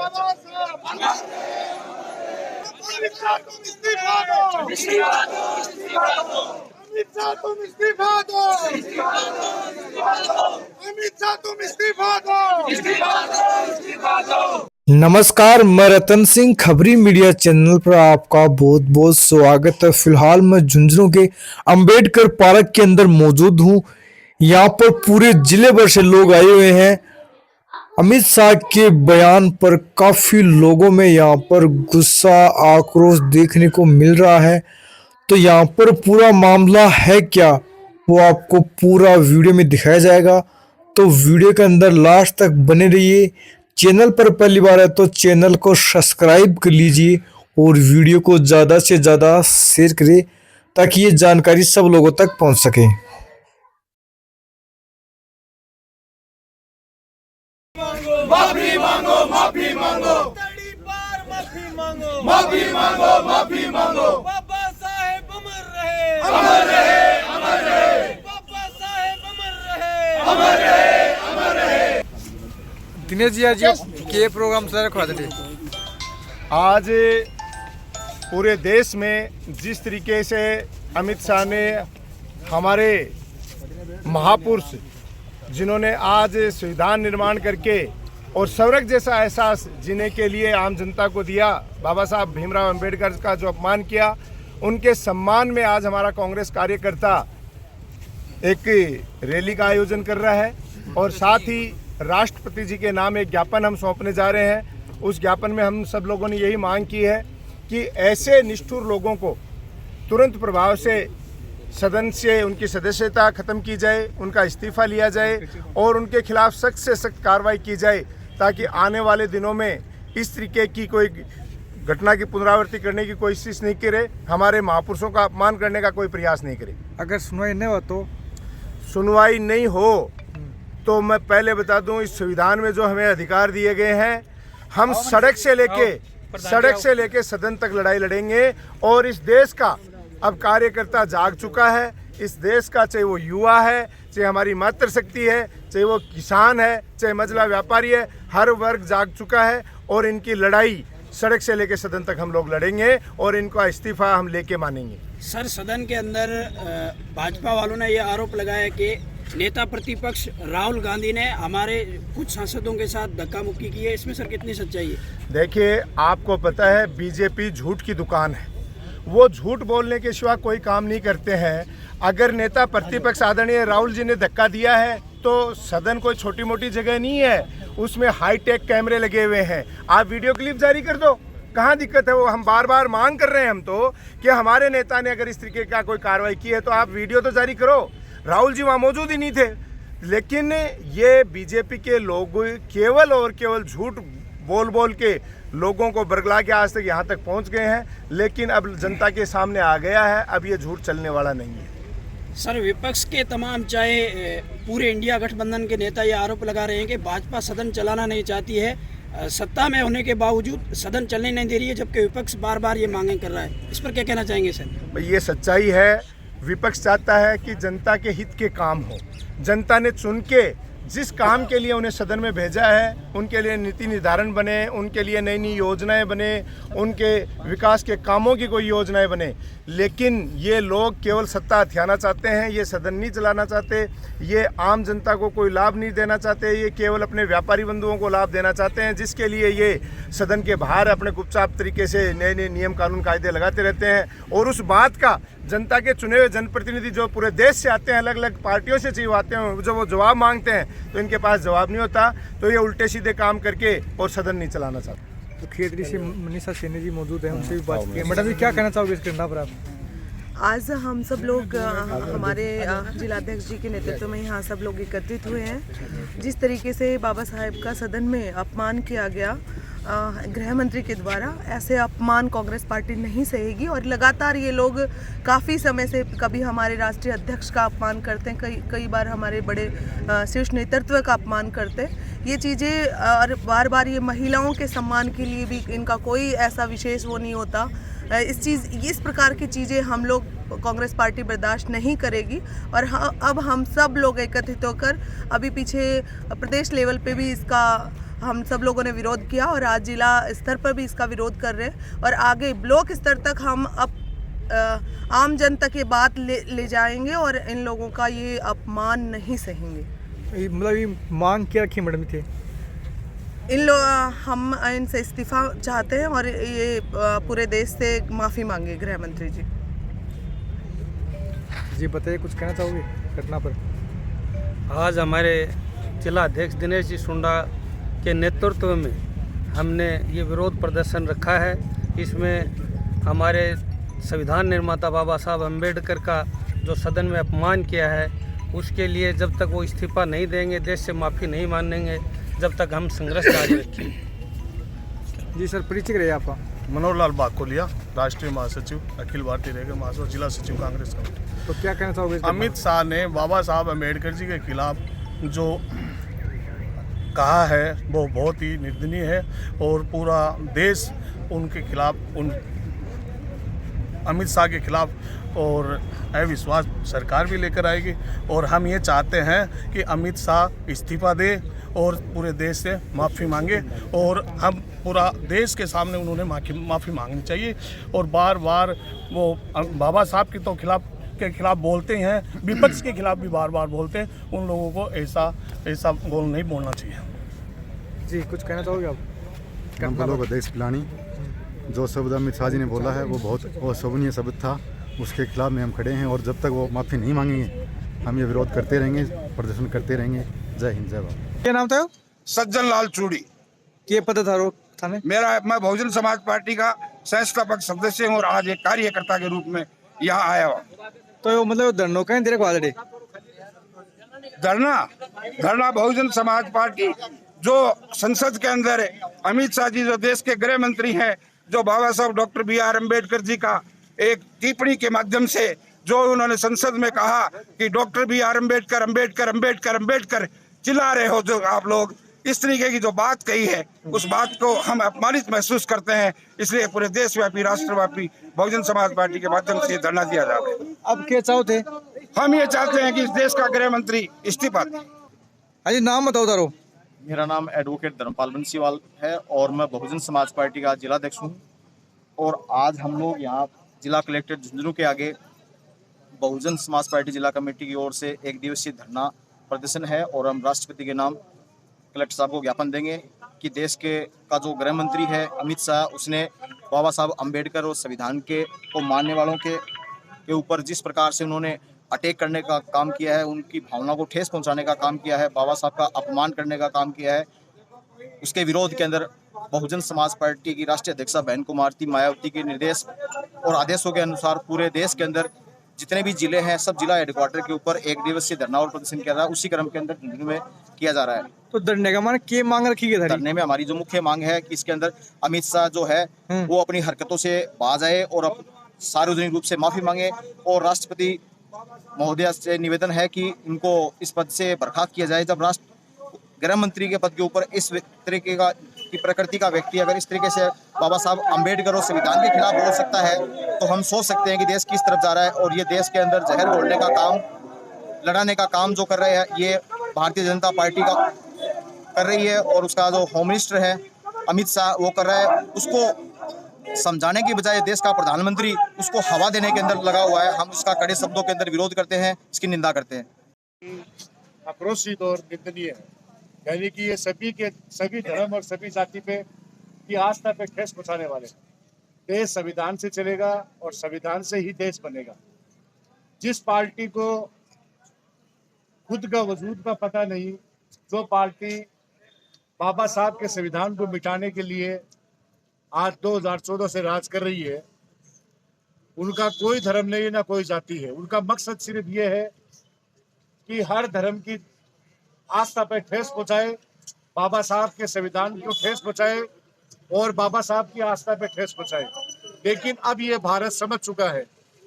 अमित शाह तुम इस्तीफा दो। अमित शाह तुम इस्तीफा दो। अमित शाह तुम इस्तीफा दो। नमस्कार, मैं रतन सिंह खबरी मीडिया चैनल पर आपका बहुत बहुत स्वागत है। फिलहाल मैं झुंझुनू के अंबेडकर पार्क के अंदर मौजूद हूं। यहां पर पूरे जिले भर से लोग आए हुए हैं। अमित शाह के बयान पर काफी लोगों में यहां पर गुस्सा आक्रोश देखने को मिल रहा है। तो यहां पर पूरा मामला है क्या, वो आपको पूरा वीडियो में दिखाया जाएगा। तो वीडियो के अंदर लास्ट तक बने रहिए। चैनल पर पहली बार है तो चैनल को सब्सक्राइब कर लीजिए और वीडियो को ज़्यादा से ज़्यादा शेयर करें ताकि ये जानकारी सब लोगों तक पहुंच सके। माफी मांगो, माफी मांगो, तड़ी पार माफी मांगो, माफी मांगो, माफी मांगो। बाबा साहेब अमर रहे, अमर रहे, अमर रहे, बाबा साहेब अमर रहे, अमर रहे, अमर रहे। दिनेश जी आज ये प्रोग्राम सर रखवा देते। आज पूरे देश में जिस तरीके से अमित शाह ने हमारे महापुरुष जिन्होंने आज संविधान निर्माण करके और स्वर्ग जैसा एहसास जीने के लिए आम जनता को दिया, बाबा साहब भीमराव अंबेडकर का जो अपमान किया, उनके सम्मान में आज हमारा कांग्रेस कार्यकर्ता एक रैली का आयोजन कर रहा है और साथ ही राष्ट्रपति जी के नाम एक ज्ञापन हम सौंपने जा रहे हैं। उस ज्ञापन में हम सब लोगों ने यही मांग की है कि ऐसे निष्ठुर लोगों को तुरंत प्रभाव से सदन से उनकी सदस्यता खत्म की जाए, उनका इस्तीफा लिया जाए और उनके खिलाफ सख्त से सख्त कार्रवाई की जाए ताकि आने वाले दिनों में इस तरीके की कोई घटना की पुनरावृत्ति करने की कोशिश नहीं करे, हमारे महापुरुषों का अपमान करने का कोई प्रयास नहीं करे। अगर सुनवाई नहीं हो तो सुनवाई नहीं हो तो मैं पहले बता दूं, इस संविधान में जो हमें अधिकार दिए गए हैं, हम सड़क से लेके सदन तक लड़ाई लड़ेंगे। और इस देश का अब कार्यकर्ता जाग चुका है। इस देश का चाहे वो युवा है, चाहे हमारी मातृशक्ति है, चाहे वो किसान है, चाहे महिला व्यापारी है, हर वर्ग जाग चुका है और इनकी लड़ाई सड़क से लेके सदन तक हम लोग लड़ेंगे और इनका इस्तीफा हम लेके मानेंगे। सर, सदन के अंदर भाजपा वालों ने यह आरोप लगाया कि नेता प्रतिपक्ष राहुल गांधी ने हमारे कुछ सांसदों के साथ धक्का मुक्की की है, इसमें सर कितनी सच्चाई है? देखिए, आपको पता है बीजेपी झूठ की दुकान है, वो झूठ बोलने के सिवा कोई काम नहीं करते हैं। अगर नेता प्रतिपक्ष आदरणीय राहुल जी ने धक्का दिया है तो सदन कोई छोटी मोटी जगह नहीं है, उसमें हाईटेक कैमरे लगे हुए हैं। आप वीडियो क्लिप जारी कर दो, कहाँ दिक्कत है? वो हम बार बार मांग कर रहे हैं हम तो कि हमारे नेता ने अगर इस तरीके का कोई कार्रवाई की है तो आप वीडियो तो जारी करो। राहुल जी वहाँ मौजूद ही नहीं थे। लेकिन ये बीजेपी के लोग केवल और केवल झूठ बोल बोल के लोगों को बरगला के आज तक यहाँ तक पहुँच गए हैं, लेकिन अब जनता के सामने आ गया है, अब ये झूठ चलने वाला नहीं है। सर, विपक्ष के तमाम चाहे पूरे इंडिया गठबंधन के नेता ये आरोप लगा रहे हैं कि भाजपा सदन चलाना नहीं चाहती है, सत्ता में होने के बावजूद सदन चलने नहीं दे रही है, जबकि विपक्ष बार बार ये मांगे कर रहा है। इस पर क्या कहना चाहेंगे सर? ये सच्चाई है। विपक्ष चाहता है कि जनता के हित के काम हो। जनता ने चुन के जिस काम के लिए उन्हें सदन में भेजा है, उनके लिए नीति निर्धारण बने, उनके लिए नई नई योजनाएं बने, उनके विकास के कामों की कोई योजनाएं बने। लेकिन ये लोग केवल सत्ता हथियाना चाहते हैं, ये सदन नहीं चलाना चाहते, ये आम जनता को कोई लाभ नहीं देना चाहते, ये केवल अपने व्यापारी बंधुओं को लाभ देना चाहते हैं, जिसके लिए ये सदन के बाहर अपने गुपचाप तरीके से नए नए नियम कानून कायदे लगाते रहते हैं। और उस बात का जनता के चुने हुए जनप्रतिनिधि जो पूरे देश से आते हैं, अलग अलग पार्टियों से चाहिए आते हैं, जब वो जवाब मांगते हैं तो इनके पास जवाब नहीं होता, तो ये उल्टे सीधे काम करके और सदन नहीं चलाना चाहते। तो खेतरी से मनीषा सैनी जी मौजूद है, उनसे भी बात की। मैडम जी क्या कहना चाहोगे इस घटना पर आप? आज हम सब लोग हमारे जिलाध्यक्ष जी के नेतृत्व में यहाँ सब लोग एकत्रित हुए हैं। जिस तरीके से बाबा साहेब का सदन में अपमान किया गया गृह मंत्री के द्वारा, ऐसे अपमान कांग्रेस पार्टी नहीं सहेगी। और लगातार ये लोग काफ़ी समय से कभी हमारे राष्ट्रीय अध्यक्ष का अपमान करते हैं, कई बार हमारे बड़े शीर्ष नेतृत्व का अपमान करते हैं। ये चीज़ें और बार बार ये महिलाओं के सम्मान के लिए भी इनका कोई ऐसा विशेष वो नहीं होता। इस प्रकार की चीज़ें हम लोग कांग्रेस पार्टी बर्दाश्त नहीं करेगी। और अब हम सब लोग एकत्रित होकर अभी पीछे प्रदेश लेवल पे भी इसका हम सब लोगों ने विरोध किया और आज जिला स्तर पर भी इसका विरोध कर रहे हैं और आगे ब्लॉक स्तर तक हम अब आम जनता की बात ले जाएंगे और इन लोगों का ये अपमान नहीं सहेंगे। मतलब ये मांग क्या रखी मैडम थे? हम इनसे इस्तीफा चाहते हैं और ये पूरे देश से माफ़ी मांगे गृह मंत्री जी। जी बताइए, कुछ कहना चाहोगे घटना पर? आज हमारे जिला अध्यक्ष दिनेश जी सुंडा के नेतृत्व में हमने ये विरोध प्रदर्शन रखा है। इसमें हमारे संविधान निर्माता बाबा साहब अम्बेडकर का जो सदन में अपमान किया है, उसके लिए जब तक वो इस्तीफा नहीं देंगे, देश से माफ़ी नहीं मानेंगे, जब तक हम संघर्ष जारी रखेंगे। जी सर, परिचय रहे आपका? मनोहर लाल बाकोलिया, राष्ट्रीय महासचिव, अखिल भारतीय रेखा महासचिव, जिला सचिव कांग्रेस कमेटी। तो क्या कहना चाहोगे? अमित शाह ने बाबा साहब अम्बेडकर जी के खिलाफ जो कहा है वो बहुत ही निंदनीय है और पूरा देश उनके खिलाफ, उन अमित शाह के खिलाफ और अविश्वास सरकार भी लेकर आएगी। और हम ये चाहते हैं कि अमित शाह इस्तीफा दे और पूरे देश से माफ़ी मांगे और हम पूरा देश के सामने उन्होंने माफ़ी मांगनी चाहिए। और बार बार वो बाबा साहब की तो के खिलाफ बोलते हैं, विपक्ष के खिलाफ भी बार बार बोलते हैं। उन लोगों को ऐसा बोल नहीं बोलना चाहिए। जी कुछ कहना चाहोगे आप? हम लोग अध्यक्ष पिलानी, जो शब्द अमित शाह जी ने बोला है वो बहुत अशोभनीय शब्द था, उसके खिलाफ में हम खड़े हैं और जब तक वो माफ़ी नहीं मांगेंगे हम ये विरोध करते रहेंगे, प्रदर्शन करते रहेंगे। जय हिंद, जय भारत। क्या नाम था? सज्जन लाल चूड़ी। ये पदधारक थाने? मैं बहुजन समाज पार्टी का संस्थापक सदस्य हूँ और आज एक कार्यकर्ता के रूप में यहाँ आया हूँ। तो मतलब धरनो कहीं देर वाले धरना बहुजन समाज पार्टी जो संसद के अंदर अमित शाह जी जो देश के गृह मंत्री हैं, जो बाबा साहब डॉक्टर BR अम्बेडकर जी का एक टिप्पणी के माध्यम से जो उन्होंने संसद में कहा कि डॉक्टर BR अम्बेडकर अम्बेडकर अम्बेडकर अम्बेडकर चिल्ला रहे हो जो आप लोग, इस तरीके की जो बात कही है उस बात को हम अपमानित महसूस करते हैं। इसलिए पूरे देशव्यापी राष्ट्रव्यापी बहुजन समाज पार्टी के माध्यम से धरना दिया जा रहा है। अब क्या चाहते? हम ये चाहते हैं कि इस देश का गृह मंत्री इस्तीफा दे। अजी नाम बताओ तारो। मेरा नाम एडवोकेट धर्मपाल बंसीवाल है और मैं बहुजन समाज पार्टी का जिला अध्यक्ष हूँ। और आज हम लोग यहाँ जिला कलेक्टर झुंझुनू के आगे बहुजन समाज पार्टी जिला कमेटी की ओर से एक दिवसीय धरना प्रदर्शन है और हम राष्ट्रपति के नाम कलेक्टर साहब को ज्ञापन देंगे कि देश का जो गृह मंत्री है अमित शाह, उसने बाबा साहब अम्बेडकर और संविधान को मानने वालों के ऊपर जिस प्रकार से उन्होंने अटैक करने का काम किया है, उनकी भावना को ठेस पहुंचाने का काम किया है, बाबा साहब का अपमान करने का काम किया है, उसके विरोध के अंदर बहुजन समाज पार्टी की राष्ट्रीय अध्यक्षा बहन कुमारी मायावती के निर्देश और आदेशों के अनुसार पूरे देश के अंदर जितने भी जिले हैं सब जिला हेडक्वार्टर के ऊपर एक दिवसीय धरना और प्रदर्शन किया जा रहा है। उसी क्रम के अंदर झुंझुनू में किया जा रहा है। तो धरने का मान क्या मांग रखी गई? धरने में हमारी जो मुख्य मांग है कि इसके अंदर अमित शाह जो है वो अपनी हरकतों से बाज आए और सार्वजनिक रूप से माफी मांगे और राष्ट्रपति महोदया से निवेदन है कि इनको इस पद से बर्खास्त किया जाए। जब राष्ट्र गृह मंत्री के पद के ऊपर इस तरीके की प्रकृति का व्यक्ति अगर इस तरीके से बाबा साहब अम्बेडकर और संविधान के खिलाफ बोल सकता है तो हम सोच सकते हैं कि देश किस तरफ जा रहा है। और ये देश के अंदर जहर घोलने का काम, लड़ाने का काम जो कर रहे हैं ये भारतीय जनता पार्टी का कर रही है और उसका जो होम मिनिस्टर है अमित शाह वो कर रहा है। उसको समझाने की बजाय देश का प्रधानमंत्री उसको हवा देने के अंदर लगा हुआ है। हम उसका कड़े शब्दों के अंदर विरोध करते हैं, इसकी निंदा करते हैं। आक्रोशित और निंदनीय है, यानी कि ये सभी धर्म और सभी जाति पे की आस्था पे ठेस पहुंचाने वाले हैं। देश संविधान से चलेगा और संविधान से ही देश बनेगा। जिस पार्टी को खुद का वजूद का पता नहीं, जो पार्टी बाबा साहब के संविधान को मिटाने के लिए आज 2014 से राज कर रही है, उनका कोई धर्म नहीं है ना कोई जाति है। उनका मकसद सिर्फ ये है कि हर धर्म की आस्था पर ठेस पहुंचाए, बाबा साहब के संविधान को ठेस पहुंचाए और बाबा साहब की आस्था पर ठेस पहुंचाए। लेकिन अब ये भारत समझ चुका है,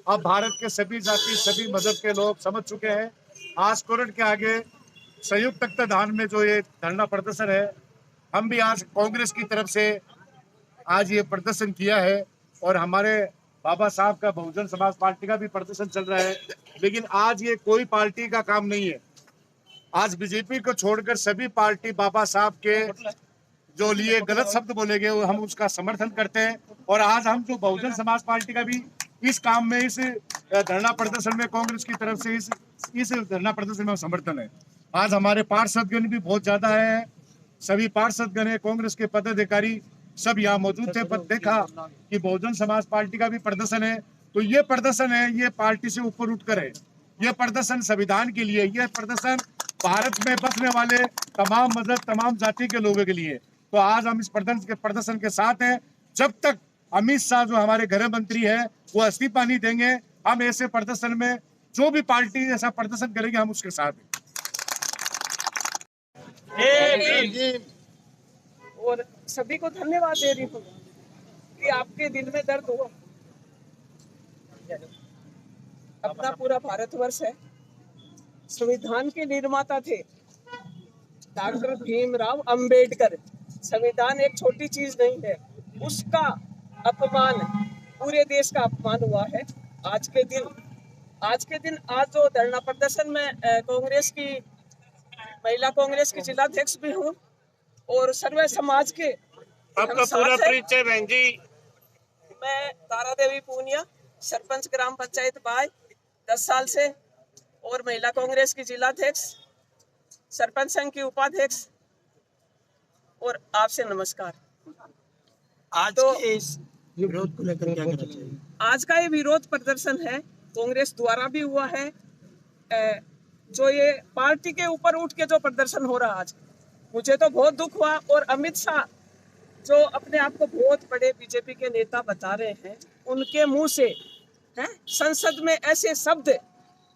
अब भारत के सभी जाति सभी मजहब के लोग समझ चुके हैं। आज कोर्ट के आगे संयुक्त तत्वाधान में जो ये धरना प्रदर्शन है, हम भी आज कांग्रेस की तरफ से आज ये प्रदर्शन किया है और हमारे बाबा साहब का बहुजन समाज पार्टी का भी प्रदर्शन चल रहा है। लेकिन आज ये कोई पार्टी का काम नहीं है। आज बीजेपी को छोड़कर सभी पार्टी बाबा साहब के जो लिए गलत शब्द बोले गए हम उसका समर्थन करते हैं। और आज हम जो बहुजन समाज पार्टी का भी इस काम में, इस धरना प्रदर्शन में कांग्रेस की तरफ से इस धरना प्रदर्शन में समर्थन है। आज हमारे पार्षदगण भी बहुत ज्यादा है, सभी पार्षदगण है, कांग्रेस के पदाधिकारी सब यहाँ मौजूद थे। पर देखा कि बहुजन समाज पार्टी का भी प्रदर्शन है, तो ये प्रदर्शन है, ये पार्टी से ऊपर उठकर है। ये प्रदर्शन संविधान के लिए, ये प्रदर्शन भारत में बसने वाले तमाम मजहब, तमाम जाति के लोगों के लिए। तो आज हम इस प्रदर्शन के साथ हैं। जब तक अमित शाह जो हमारे गृह मंत्री है वो इस्तीफा नहीं देंगे, हम ऐसे प्रदर्शन में जो भी पार्टी ऐसा प्रदर्शन करेंगे हम उसके साथ हैं। और सभी को धन्यवाद दे रही हूँ कि आपके दिल में दर्द हुआ। अपना पूरा भारतवर्ष है, संविधान के निर्माता थे डॉक्टर भीमराव अंबेडकर। संविधान एक छोटी चीज नहीं है, उसका अपमान, पूरे देश का अपमान हुआ है आज के दिन। आज जो धरना प्रदर्शन में कांग्रेस की, महिला कांग्रेस की जिलाध्यक्ष भी हूँ और सर्वे समाज के आपका पूरा परिचय बहन जी। मैं तारा देवी पूनिया, सरपंच ग्राम पंचायत बाय 10 साल से, और महिला कांग्रेस की जिलाध्यक्ष, सरपंच संघ की उपाध्यक्ष। और आपसे नमस्कार। आज तो के इस विरोध को लेकर क्या कहना चाहिए? आज का ये विरोध प्रदर्शन है, कांग्रेस द्वारा भी हुआ है। जो ये पार्टी के ऊपर उठ के जो प्रदर्शन हो रहा आज, मुझे तो बहुत दुख हुआ। और अमित शाह जो अपने आप को बहुत बड़े बीजेपी के नेता बता रहे हैं, उनके मुंह से संसद में ऐसे शब्द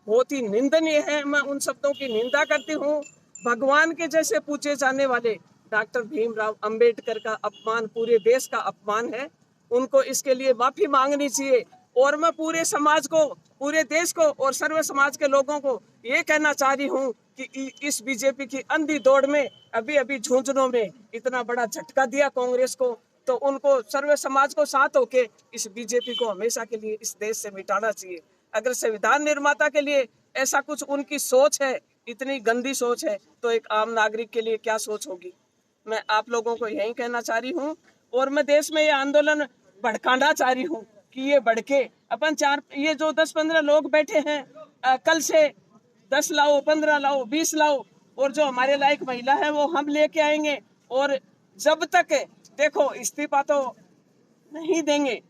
बहुत ही निंदनीय है। मैं उन शब्दों की निंदा करती हूँ। भगवान के जैसे पूछे जाने वाले डॉक्टर भीमराव अंबेडकर का अपमान पूरे देश का अपमान है। उनको इसके लिए माफी मांगनी चाहिए। और मैं पूरे समाज को, पूरे देश को और सर्व समाज के लोगों को ये कहना चाह रही हूँ कि इस बीजेपी की अंधी दौड़ में अभी झुंझुनों में इतना बड़ा झटका दिया कांग्रेस को, तो उनको सर्व समाज को साथ होके इस बीजेपी को हमेशा के लिए इस देश से मिटाना चाहिए। अगर संविधान निर्माता के लिए ऐसा कुछ उनकी सोच है, इतनी गंदी सोच है, तो एक आम नागरिक के लिए क्या सोच होगी। मैं आप लोगों को यही कहना चाह रही हूँ। और मैं देश में ये आंदोलन भड़काना चाह रही हूँ कि ये भड़के। अपन ये जो 10-15 लोग बैठे हैं, कल से 10 लाओ, 15 लाओ, 20 लाओ, और जो हमारे लायक महिला है वो हम लेके आएंगे। और जब तक देखो इस्तीफा तो नहीं देंगे।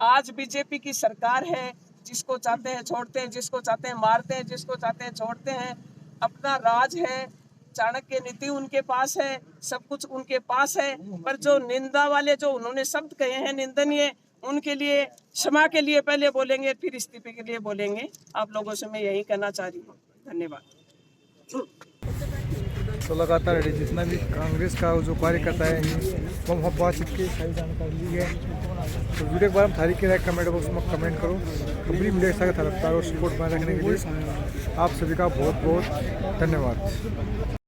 आज बीजेपी की सरकार है, जिसको चाहते हैं छोड़ते हैं, जिसको चाहते हैं मारते हैं, जिसको चाहते हैं छोड़ते हैं। अपना राज है, चाणक्य नीति उनके पास है, सब कुछ उनके पास है। पर जो निंदा वाले जो उन्होंने शब्द कहे हैं निंदनीय, उनके लिए क्षमा के लिए पहले बोलेंगे, फिर इस्तीफे के लिए बोलेंगे। आप लोगों से मैं यही कहना चाह रही हूँ। धन्यवाद। तो लगातार जितना भी कांग्रेस का जो कार्यकर्ता है वो हम बातचीत की सारी जानकारी ली है। तो वीडियो के बारे में थारी की राय कमेंट बॉक्स में कमेंट करो। खबरी मीडिया के साथ रफ्तार और सपोर्ट बनाए रखने के लिए आप सभी का बहुत बहुत धन्यवाद।